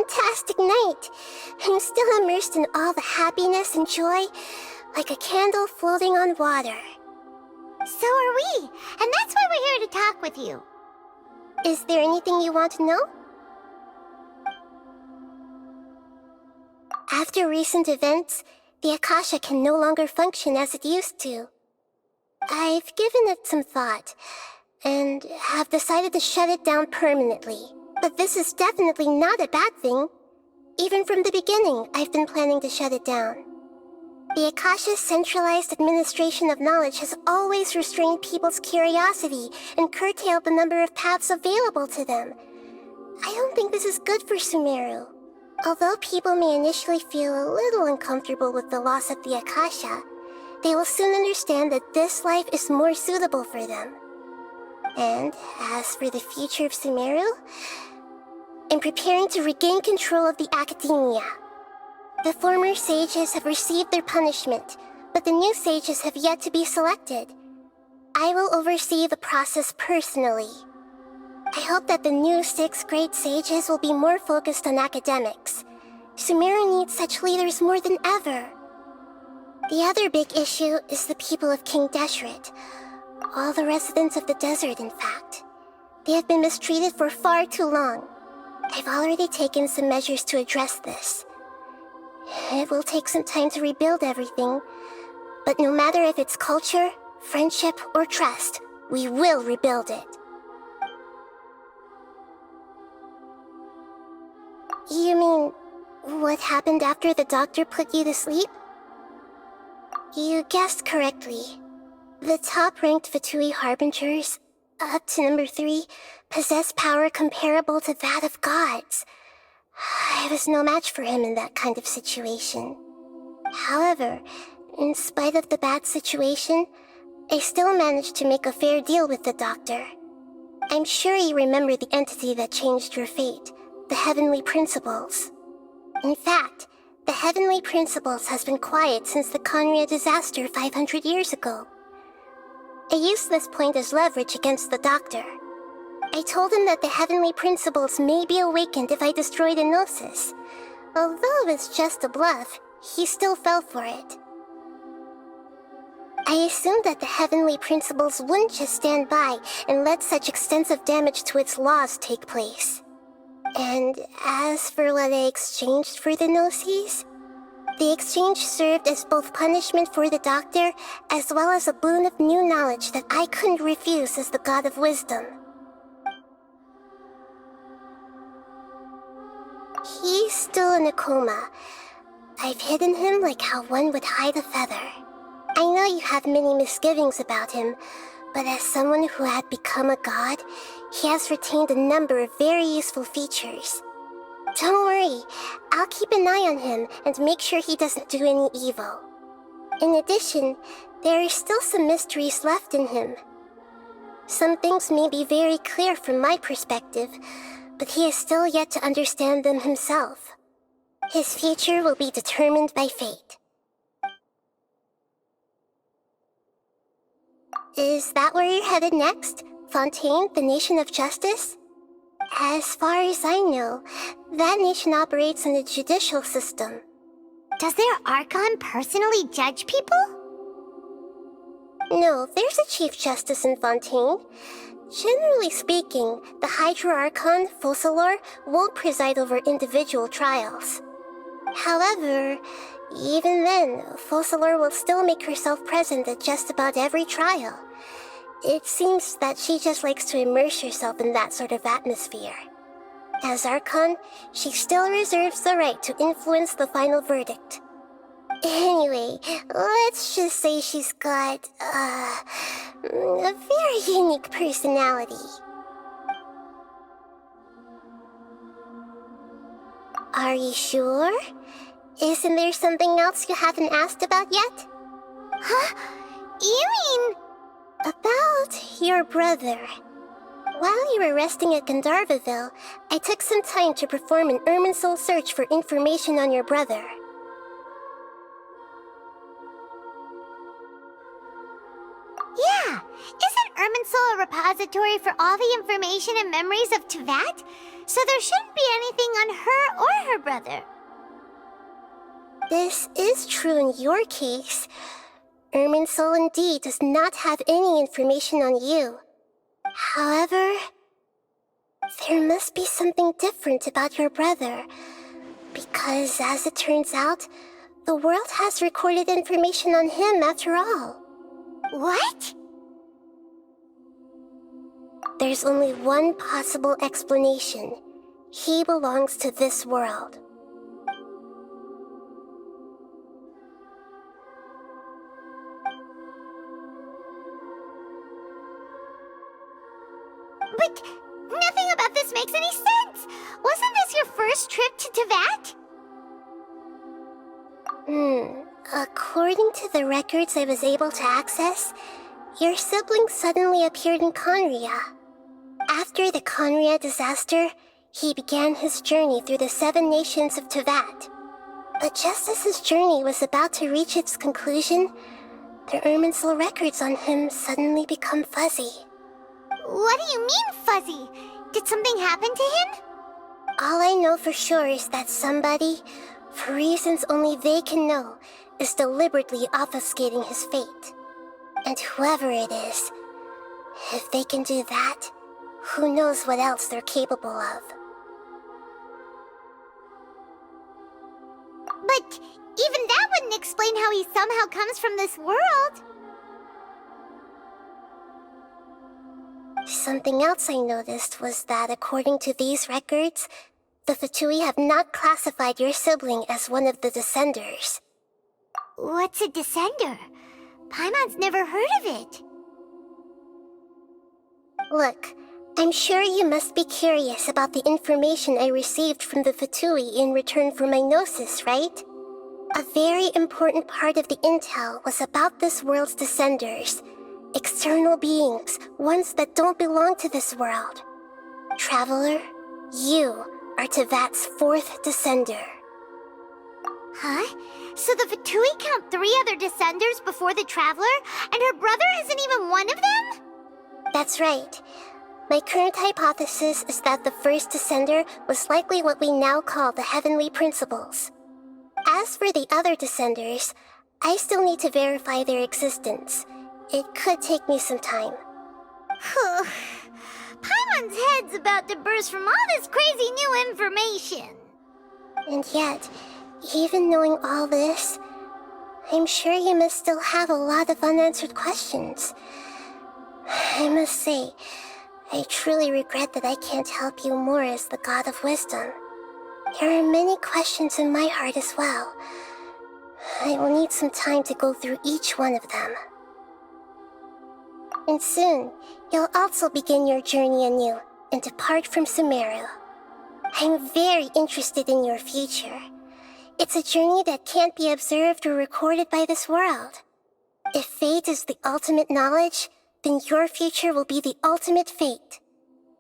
fantastic night. I'm still immersed in all the happiness and joy, like a candle floating on water. So are we, and that's why we're here to talk with you. Is there anything you want to know? After recent events, the Akasha can no longer function as it used to. I've given it some thought, and have decided to shut it down permanently. But this is definitely not a bad thing. Even from the beginning, I've been planning to shut it down. The Akasha's centralized administration of knowledge has always restrained people's curiosity and curtailed the number of paths available to them. I don't think this is good for Sumeru. Although people may initially feel a little uncomfortable with the loss of the Akasha, they will soon understand that this life is more suitable for them. And as for the future of Sumeru, I'm preparing to regain control of the academia. The former sages have received their punishment, but the new sages have yet to be selected. I will oversee the process personally. I hope that the new 6th grade sages will be more focused on academics. Sumeru needs such leaders more than ever. The other big issue is the people of King Deshret. All the residents of the desert, in fact. They have been mistreated for far too long. I've already taken some measures to address this. It will take some time to rebuild everything, but no matter if it's culture, friendship, or trust, we will rebuild it. You mean, what happened after the doctor put you to sleep? You guessed correctly. The top-ranked Fatui Harbingers, up to number 3, possess power comparable to that of gods. I was no match for him in that kind of situation. However, in spite of the bad situation, I still managed to make a fair deal with the doctor. I'm sure you remember the entity that changed your fate, the Heavenly Principles. In fact, the Heavenly Principles has been quiet since the Conria disaster 500 years ago. I used this point as leverage against the doctor. I told him that the Heavenly Principles may be awakened if I destroy the Gnosis. Although it's just a bluff, he still fell for it. I assumed that the Heavenly Principles wouldn't just stand by and let such extensive damage to its laws take place. And as for what I exchanged for the Gnosis, the exchange served as both punishment for the doctor as well as a boon of new knowledge that I couldn't refuse as the God of Wisdom. He's still in a coma. I've hidden him like how one would hide a feather. I know you have many misgivings about him, but as someone who had become a god, he has retained a number of very useful features. Don't worry, I'll keep an eye on him and make sure he doesn't do any evil. In addition, there are still some mysteries left in him. Some things may be very clear from my perspective, but he is still yet to understand them himself. His future will be determined by fate. Is that where you're headed next? Fontaine, the Nation of Justice? As far as I know, that nation operates in a judicial system. Does their Archon personally judge people? No, there's a Chief Justice in Fontaine. Generally speaking, the Hydra Archon, Focalor, won't preside over individual trials. However, even then, Focalor will still make herself present at just about every trial. It seems that she just likes to immerse herself in that sort of atmosphere. As Archon, she still reserves the right to influence the final verdict. Anyway, let's just say she's got, a very unique personality. Are you sure? Isn't there something else you haven't asked about yet? Huh? You mean... About your brother. While you were resting at Gandharvaville, I took some time to perform an Irminsul search for information on your brother. Yeah! Isn't Irminsul a repository for all the information and memories of Tevat? So there shouldn't be anything on her or her brother. This is true in your case. Irminsul indeed does not have any information on you. However, there must be something different about your brother, because as it turns out, the world has recorded information on him after all. What? There's only one possible explanation. He belongs to this world. But nothing about this makes any sense! Wasn't this your first trip to Teyvat? According to the records I was able to access, your sibling suddenly appeared in Conria. After the Conria disaster, he began his journey through the 7 nations of Teyvat. But just as his journey was about to reach its conclusion, the Irminsul records on him suddenly become fuzzy. What do you mean, fuzzy? Did something happen to him? All I know for sure is that somebody, for reasons only they can know, is deliberately obfuscating his fate. And whoever it is, if they can do that, who knows what else they're capable of. But even that wouldn't explain how he somehow comes from this world. Something else I noticed was that according to these records, the Fatui have not classified your sibling as one of the Descenders. What's a Descender? Paimon's never heard of it. Look, I'm sure you must be curious about the information I received from the Fatui in return for my gnosis, right? A very important part of the intel was about this world's Descenders. External beings, ones that don't belong to this world. Traveler, you are Teyvat's 4th Descender. Huh? So the Fatui count 3 other Descenders before the Traveler, and her brother isn't even one of them? That's right. My current hypothesis is that the first Descender was likely what we now call the Heavenly Principles. As for the other Descenders, I still need to verify their existence. It could take me some time. Paimon's head's about to burst from all this crazy new information. And yet, even knowing all this, I'm sure you must still have a lot of unanswered questions. I must say, I truly regret that I can't help you more as the God of Wisdom. There are many questions in my heart as well. I will need some time to go through each one of them. And soon, you'll also begin your journey anew and depart from Sumeru. I'm very interested in your future. It's a journey that can't be observed or recorded by this world. If fate is the ultimate knowledge, then your future will be the ultimate fate.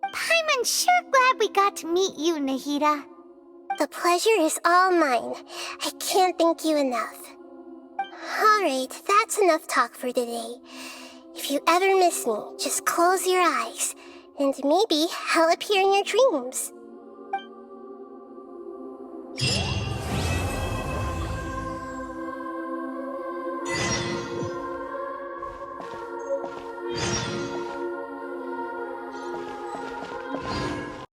Paimon's sure glad we got to meet you, Nahida. The pleasure is all mine. I can't thank you enough. Alright, that's enough talk for today. If you ever miss me, just close your eyes, and maybe I'll appear in your dreams.